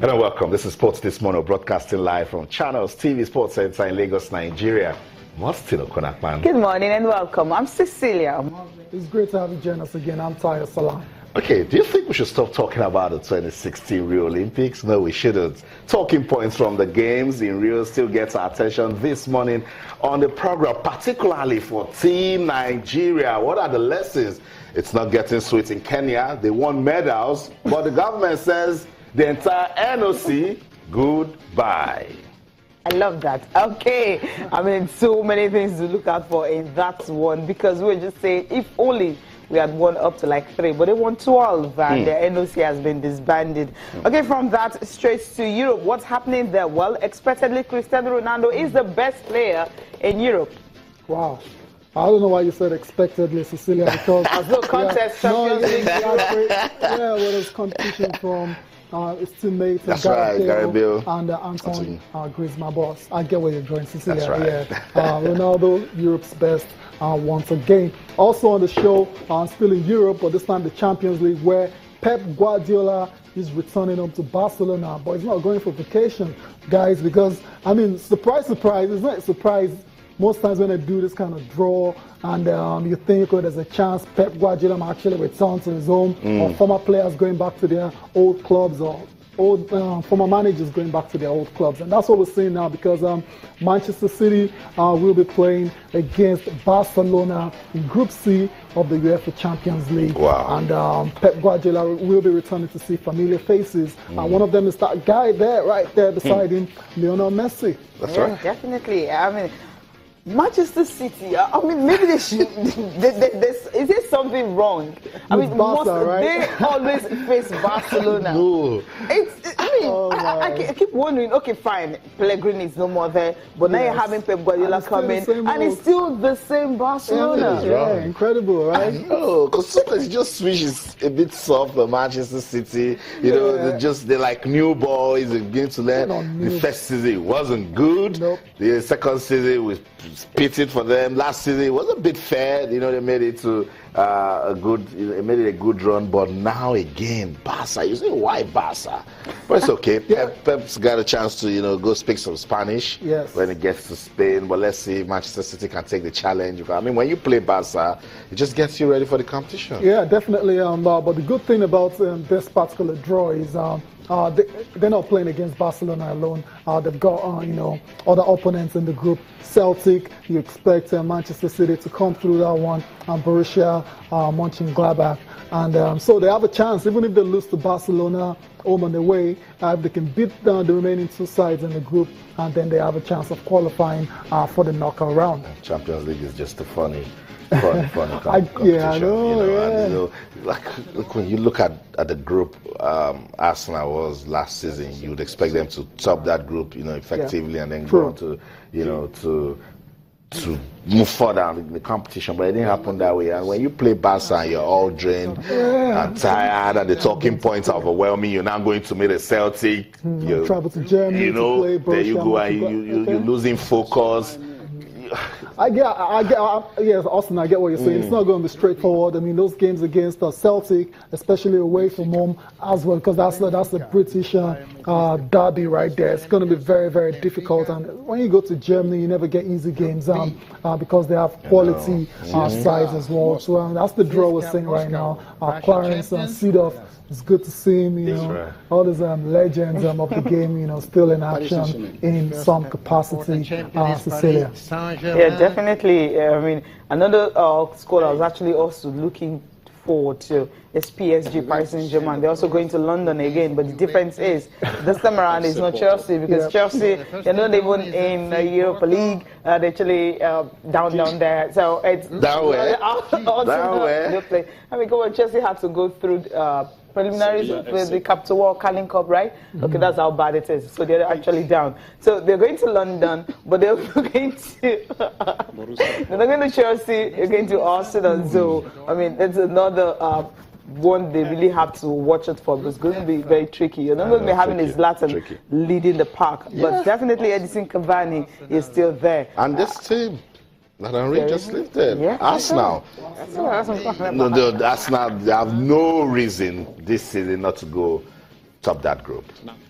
Hello, welcome. This is Sports This Morning, broadcasting live from Channels TV Sports Center in Lagos, Nigeria. Good morning and welcome. I'm Cecilia. It's great to have you join us again. I'm Tayo Salam. Okay, do you think we should stop talking about the 2016 Rio Olympics? No, we shouldn't. Talking points from the games in Rio still gets our attention this morning on the program, particularly for Team Nigeria. What are the lessons? It's not getting sweet in Kenya. They won medals, but the government says the entire NOC, goodbye. I love that. Okay. I mean, so many things to look out for in that one, because we're just saying, if only we had won up to like 3, but they won 12, and the NOC has been disbanded. Okay, from that, straight to Europe. What's happening there? Well, expectedly, Cristiano Ronaldo is the best player in Europe. Wow. I don't know why you said expectedly, Cecilia, because... There's no contest, Champions League. Yeah, well, there's competition from his teammates, Gareth Bale and Antoine Griezmann. Boss, I get where you're going, Cecilia. That's right. Yeah. Ronaldo, Europe's best once again. Also on the show, still in Europe, but this time the Champions League, where Pep Guardiola is returning home to Barcelona, but he's not going for vacation, guys, because, I mean, surprise, surprise, it's not a surprise. Most times when they do this kind of draw and you think there's a chance Pep Guardiola might actually return to his home, or former players going back to their old clubs, or old former managers going back to their old clubs. And that's what we're seeing now, because Manchester City will be playing against Barcelona in Group C of the UEFA Champions League. Wow. And Pep Guardiola will be returning to see familiar faces. And one of them is that guy there, right there beside him, Lionel Messi. That's right. Definitely. I mean, Manchester City, I mean, maybe they should. Is there something wrong? I mean, Barca, right? They always face Barcelona. No. I keep wondering, okay, fine, Pellegrini is no more there, but now you're having Pep Guardiola come in, and it's still the same Barcelona. Yeah, incredible, right? No, because sometimes it just switches a bit soft for Manchester City. You know, they're like new boys, they're beginning to learn. The first season it wasn't good. Nope. The second season was pitted for them. Last season it was a bit fair. You know, they made it to a good run, but now again, Barca. You say, why Barca? But it's okay. Pep's got a chance to, go speak some Spanish when he gets to Spain. But let's see if Manchester City can take the challenge. I mean, when you play Barca, it just gets you ready for the competition. Yeah, definitely. But the good thing about this particular draw is they're not playing against Barcelona alone. They've got other opponents in the group. Celtic, you expect Manchester City to come through that one, and Borussia Mönchengladbach. And so they have a chance, even if they lose to Barcelona home and away, if they can beat the remaining 2 sides in the group, and then they have a chance of qualifying for the knockout round. Champions League is just a funny competition. I know. And, look, when you look at the group Arsenal was last season, you would expect them to top that group, effectively, and then go on to, to move further in the competition, but it didn't happen that way. And when you play Barca and you're all drained and tired, and the talking points are overwhelming, you're now going to meet a Celtic. You travel to Germany to play Borussia. There you go, and you're losing focus. Yes, Austin, I get what you're saying. It's not going to be straightforward. I mean, those games against Celtic, especially away from home as well, because that's the British derby right there. It's going to be very, very difficult. And when you go to Germany, you never get easy games because they have quality sides as well. So that's the draw we're seeing right now. Clarence Seedorf. It's good to see him, all these legends of the game, still in action in some capacity, Cecilia. Yeah, definitely. I mean, another squad I was actually also looking forward to is PSG, Paris Saint-Germain. They're also going to London again, but the difference is this time around it's not Chelsea, because Chelsea, they're not even in the Europa League. They're actually down there. So it's down where? Down where? I mean, come on, Chelsea had to go through preliminaries with the Capital World Carling Cup, right? Okay, that's how bad it is. So they're actually down. So they're going to London, but they're going to they're not going to Chelsea. They're going to Arsenal. So I mean, it's another one they really have to watch it for. It's going to be very tricky. You're not going to be having his Zlatan leading the pack, but definitely Edison Cavani is still there. And this team that Henry just lifted. Arsenal. That's what I'm talking about. No, Arsenal, they have no reason this season not to go top that group.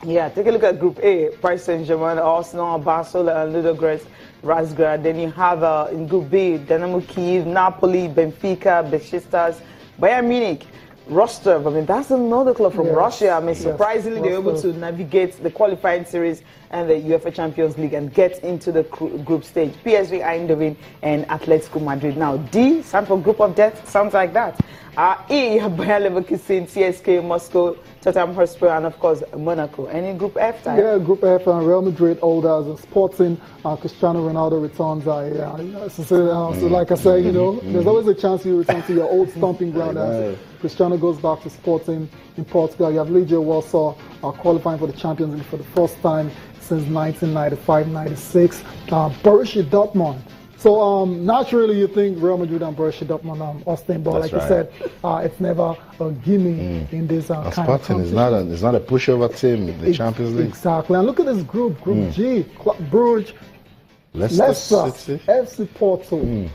Yeah, take a look at Group A: Paris Saint-Germain, Arsenal, Barcelona, and Ludogorets, Razgrad. Then you have in Group B, Dynamo Kyiv, Napoli, Benfica, Besiktas, Bayern Munich, Rostov. I mean, that's another club from Russia. I mean, surprisingly, they're able to navigate the qualifying series and the UEFA Champions League and get into the group stage. PSV Eindhoven and Atletico Madrid. Now, D, stand for Group of Death, sounds like that. E, you have Bayer Leverkusen, CSK, Moscow, Tottenham Hotspur, and of course, Monaco. Any Group F type? Yeah, Group F, Real Madrid, Olders, Sporting, Cristiano Ronaldo returns. So like I said, you know, there's always a chance you return to your old stomping ground. As Cristiano goes back to Sporting in Portugal. You have Legia Warsaw qualifying for the Champions League for the first time since 1995-96. Borussia Dortmund. So naturally, you think Real Madrid and Borussia Dortmund, Austin, but like you said, it's never a gimme in this kind of competition. It's not a pushover team in the Champions League. Exactly. And look at this group, Group G, Club Brugge, Leicester, FC Porto.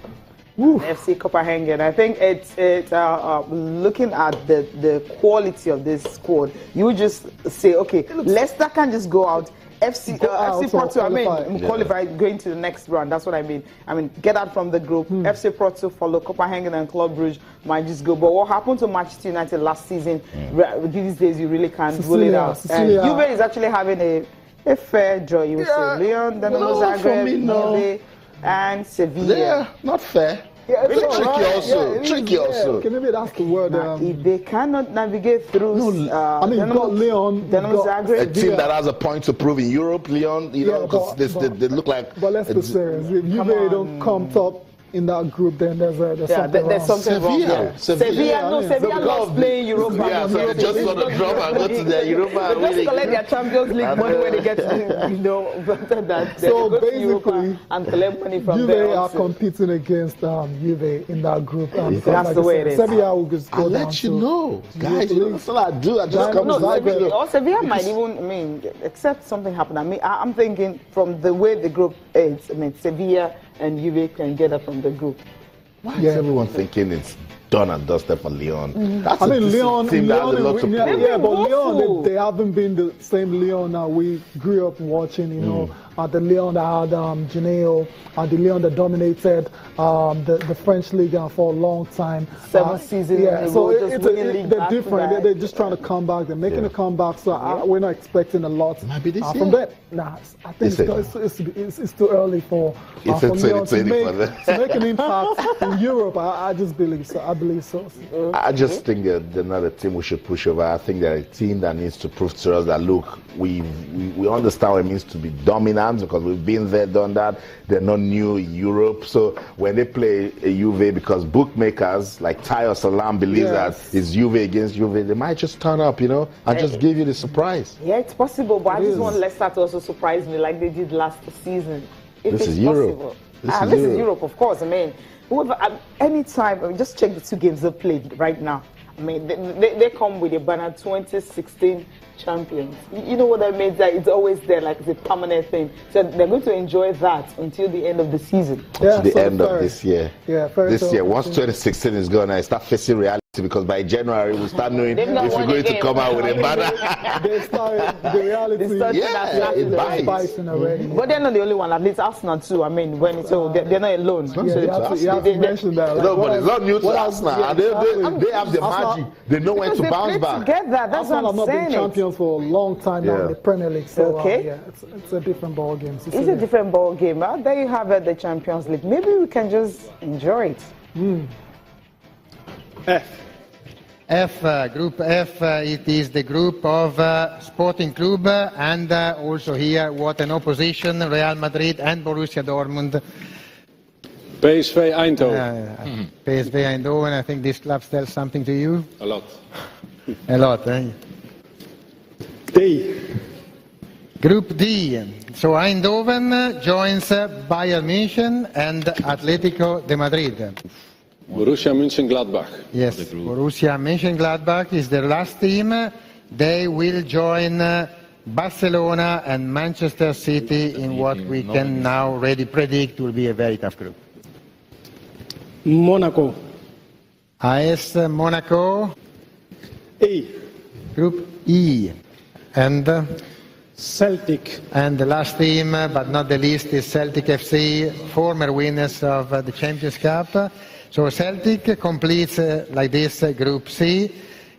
FC Copenhagen. I think it's looking at the quality of this squad. You would just say, okay, Leicester can just go out. FC Porto, qualify going to the next round. That's what I mean. I mean, get out from the group. FC Porto follow Copenhagen and Club Brugge might just go. But what happened to Manchester United last season? These days, you really can't rule it out. And Juve is actually having a fair draw. You would say Lyon, Dynamo Zagreb, and Sevilla. Yeah, not fair. Yeah, tricky also. Okay, maybe that's the word. If they cannot navigate through, you've got Lyon, Zagreb, a team that has a point to prove in Europe, Lyon, you know, because they look like. But let's be serious. If Juve don't come top in that group, then there's something wrong. Yeah. Sevilla loves playing Europa. Yeah, so they just want to drop and go to their Europa. They just collect their Champions League money when they get to, you know, that. So basically, and collect money from Juve are competing against Juve in that group. That's the way it is. Sevilla will just go I'll down let you know, guys. That's all I do. I just come to Sevilla might even, I mean, except something happened. I mean, I'm thinking from the way the group is. I mean, Sevilla and Juve can get up from the group. Why is everyone thinking it's done and dusted for Lyon? That's Lyon team that has a lot to prove. Yeah, but Lyon, they haven't been the same Lyon we grew up watching, you know. The Lyon that had Janeo, the Lyon that dominated the French League for a long time. 7 seasons. Yeah, so they're different. They're just trying to come back. They're making a comeback, so we're not expecting a lot from them. Nah, I think it's too early for Lyon to make an impact in Europe. I just believe so. I believe so. I just think they're not a team we should push over. I think they're a team that needs to prove to us that, look, we understand what it means to be dominant, because we've been there, done that. They're not new in Europe. So when they play a Juve, because bookmakers like Ty or Salam believe that it's Juve against Juve, they might just turn up, you know, and just give you the surprise. Yeah, it's possible, but I just want Leicester to also surprise me like they did last season. This is Europe. This is Europe, of course. I mean, anytime, just check the 2 games they played right now. I mean, they come with a banner 2016 champions. You know what that means? That it's always there, like it's a permanent thing. So they're going to enjoy that until the end of the season. Yeah, to the end of this year. Yeah, this year. Once 2016 is gone, I start facing reality, because by January we'll start knowing if we're going to come out with a banner. They start the reality. It bites already. But they're not the only one. At least Arsenal too. I mean, they're not alone. You have to mention that. No, but it's not new to Arsenal. They have the magic. They know when to bounce back. Together. That's what I'm saying. Arsenal have not been champions for a long time now in the Premier League. So it's a different ball game. It's a different ball game. There you have it, the Champions League. Maybe we can just enjoy it. Group F, it is the group of Sporting Club, and also here, what an opposition, Real Madrid and Borussia Dortmund. PSV Eindhoven. PSV Eindhoven, I think this club tells something to you? A lot. A lot, eh? D. Group D. So Eindhoven joins Bayern München and Atletico de Madrid. Borussia Mönchengladbach. Yes, Borussia Mönchengladbach is their last team. They will join Barcelona and Manchester City in what we can now already predict will be a very tough group. Monaco. AS Monaco. E. Group E. And Celtic. And the last team, but not the least, is Celtic FC, former winners of the Champions Cup. So Celtic completes like this Group C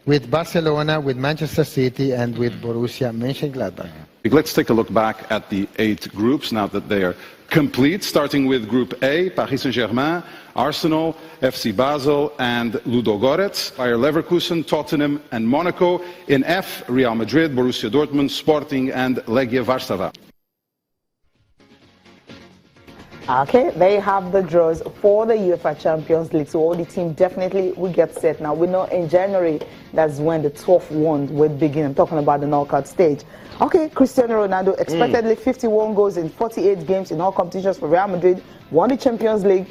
with Barcelona, with Manchester City, and with Borussia Mönchengladbach. Let's take a look back at the 8 groups now that they are complete, starting with Group A, Paris Saint-Germain, Arsenal, FC Basel, and Ludogorets, Bayer Leverkusen, Tottenham, and Monaco. In F, Real Madrid, Borussia Dortmund, Sporting, and Legia Warszawa. Okay, they have the draws for the UEFA Champions League. So all the team definitely will get set. Now we know in January that's when the 12th round will begin. I'm talking about the knockout stage. Okay, Cristiano Ronaldo expectedly 51 goals in 48 games in all competitions for Real Madrid, won the Champions League,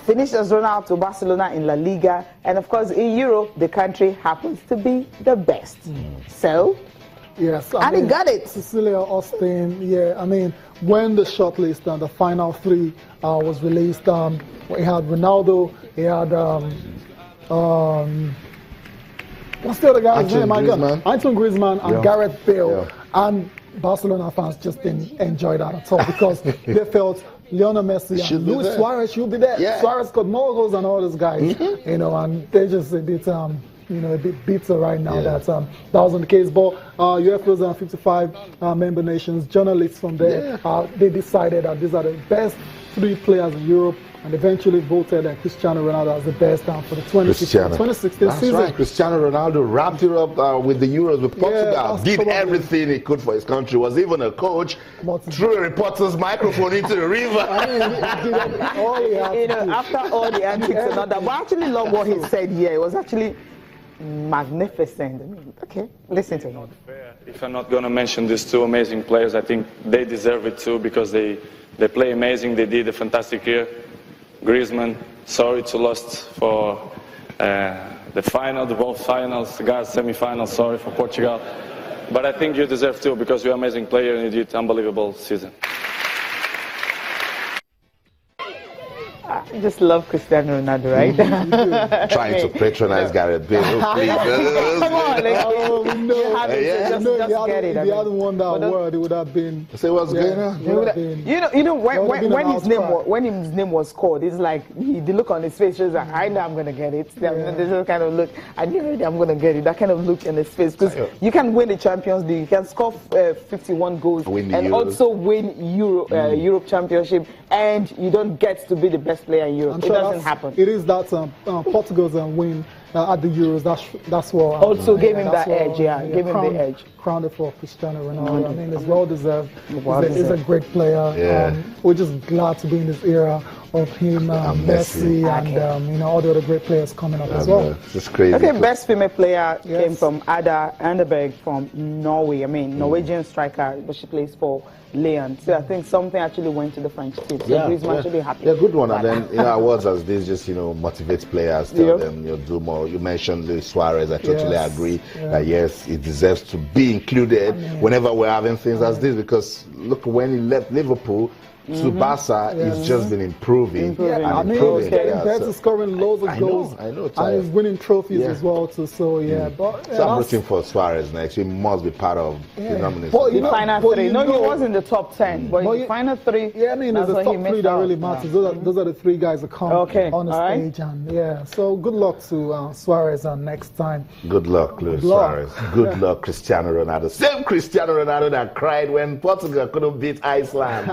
finished as runner-up to Barcelona in La Liga, and of course in Europe the country happens to be the best. So. Yes, and he got it. Cecilia Austin, yeah, I mean, when the shortlist and the final 3 was released, we had Ronaldo, he had, what's the other guy's name? Antoine Griezmann and Gareth Bale. And Barcelona fans just didn't enjoy that at all because they felt Lionel Messi and Luis Suarez should be there. Yeah. Suarez got more goals than all those guys, you know, and they just a bit, a bit bitter right now that that wasn't the case. But UEFA's 55 member nations, journalists from there, they decided that these are the best 3 players in Europe, and eventually voted Cristiano Ronaldo as the best for the 2016 season. Right. Cristiano Ronaldo wrapped it up with the Euros with Portugal. Did everything he could for his country. Was even a coach. Threw a reporter's microphone into the river. After all the antics and all that, but I actually love what he said here. It was actually magnificent. I mean, okay, listen to him. If I'm not going to mention these 2 amazing players, I think they deserve it too because they play amazing. They did a fantastic year. Griezmann, sorry to lost for the final, both finals, the guys semi-finals, sorry for Portugal. But I think you deserve too because you're an amazing player and you did an unbelievable season. I just love Cristiano Ronaldo, right? Trying to patronize Gareth Bale. Please. Come on, just get it. If he hadn't won that award, it would have been. Say what's going on? When his name was called, it's like the look on his face shows like, I know I'm gonna get it. There's a kind of look. I knew I'm gonna get it. That kind of look in his face because you can win the Champions League, you can score 51 goals, and also win Europe Championship, and you don't get to be the best player in Europe. It doesn't happen. It is that Portugal's win at the Euros. That's what also gave him that edge. Gave him the edge. Crowned it for Cristiano Ronaldo. I mean, it's well deserved. He's a great player. We're just glad to be in this era of him, Messi, and all the other great players coming up as well. It's crazy. Okay, best female player came from Ada Anderberg from Norway. I mean, Norwegian striker, but she plays for Lyon. So I think something actually went to the French team. So Griezmann should be happy. Yeah, good one. And then awards as this just motivates players, tell them do more. You mentioned Luis Suarez. I totally agree that yes, it deserves to be included whenever we're having things as this because look when he left Liverpool. to Barca, he's just been improving. He's getting better, scoring loads of goals. I know, and he's winning trophies as well too. So so I'm rooting for Suarez next. He must be part of the nomination. The final three. No, he was in the top 10, but the final three. Yeah, I mean, it's the top three that really matters. Those are the three guys that come on the stage, and so good luck to Suarez next time. Good luck, Luis Suarez. Good luck, Cristiano Ronaldo. Same Cristiano Ronaldo that cried when Portugal couldn't beat Iceland.